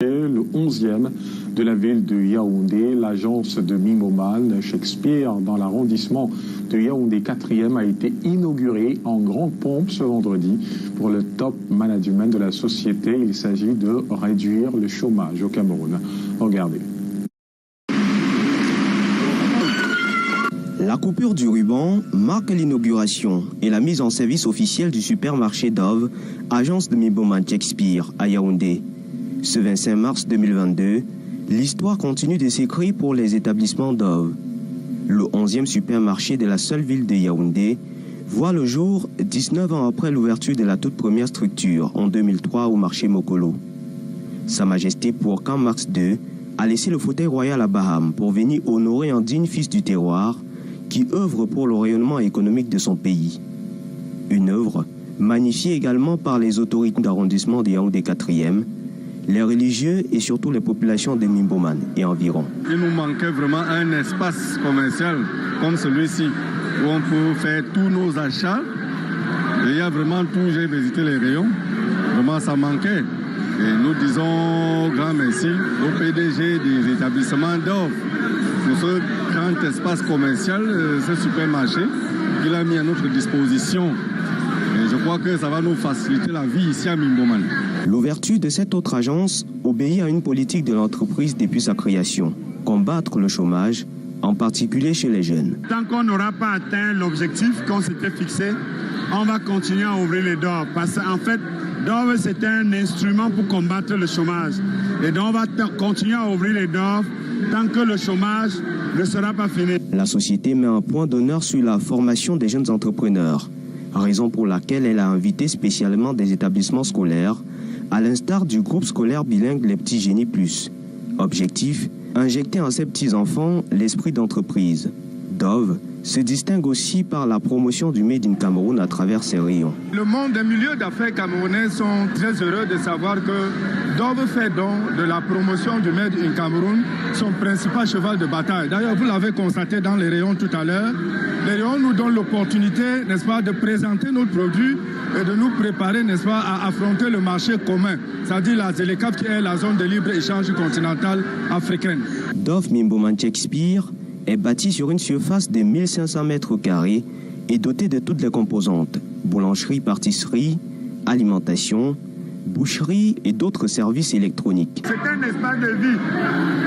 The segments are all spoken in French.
Le 11e de la ville de Yaoundé, l'agence de Mimboman Shakespeare dans l'arrondissement de Yaoundé 4e a été inaugurée en grande pompe ce vendredi pour le top management de la société. Il s'agit de réduire le chômage au Cameroun. Regardez. La coupure du ruban marque l'inauguration et la mise en service officielle du supermarché Dove, agence de Mimboman Shakespeare à Yaoundé. Ce 25 mars 2022, l'histoire continue de s'écrire pour les établissements Dove. Le 11e supermarché de la seule ville de Yaoundé voit le jour 19 ans après l'ouverture de la toute première structure en 2003 au marché Mokolo. Sa Majesté Pourquan Max II a laissé le fauteuil royal à Baham pour venir honorer un digne fils du terroir qui œuvre pour le rayonnement économique de son pays. Une œuvre magnifiée également par les autorités d'arrondissement de Yaoundé 4e, les religieux et surtout les populations de Mimboman et environ. Il nous manquait vraiment un espace commercial comme celui-ci où on peut faire tous nos achats. Et il y a vraiment tout, j'ai visité les rayons, vraiment ça manquait. Et nous disons grand merci au PDG des établissements Dove pour ce grand espace commercial, ce supermarché qu'il a mis à notre disposition. Et je crois que ça va nous faciliter la vie ici à Mimboman. L'ouverture de cette autre agence obéit à une politique de l'entreprise depuis sa création, combattre le chômage, en particulier chez les jeunes. Tant qu'on n'aura pas atteint l'objectif qu'on s'était fixé, on va continuer à ouvrir les Dove. Parce qu'en fait, Dove, c'est un instrument pour combattre le chômage. Et donc, on va continuer à ouvrir les Dove tant que le chômage ne sera pas fini. La société met un point d'honneur sur la formation des jeunes entrepreneurs, raison pour laquelle elle a invité spécialement des établissements scolaires, à l'instar du groupe scolaire bilingue Les Petits Génies Plus. Objectif, injecter en ces petits-enfants l'esprit d'entreprise. Dove se distingue aussi par la promotion du Made in Cameroun à travers ses rayons. Le monde des milieux d'affaires camerounais sont très heureux de savoir que Dove fait donc de la promotion du Made in Cameroun son principal cheval de bataille. D'ailleurs, vous l'avez constaté dans les rayons tout à l'heure. Les rayons nous donnent l'opportunité, n'est-ce pas, de présenter nos produits et de nous préparer, n'est-ce pas, à affronter le marché commun, c'est-à-dire la ZLECAf qui est la zone de libre-échange continentale africaine. Dove Mimboman Shakespeare est bâti sur une surface de 1500 mètres carrés et doté de toutes les composantes, boulangerie, pâtisserie, alimentation, boucherie et d'autres services électroniques. C'est un espace de vie.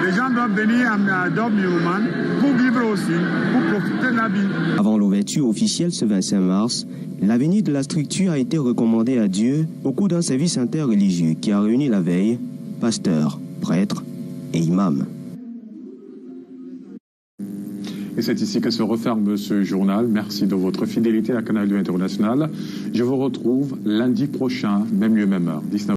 Les gens doivent venir à Dove Mimboman pour vivre aussi, pour profiter de la vie. Avant l'ouverture officielle ce 25 mars, l'avenir de la structure a été recommandé à Dieu au cours d'un service interreligieux qui a réuni la veille pasteurs, prêtres et imams. Et c'est ici que se referme ce journal. Merci de votre fidélité à Canal 2 International. Je vous retrouve lundi prochain, même lieu, même heure, 19h.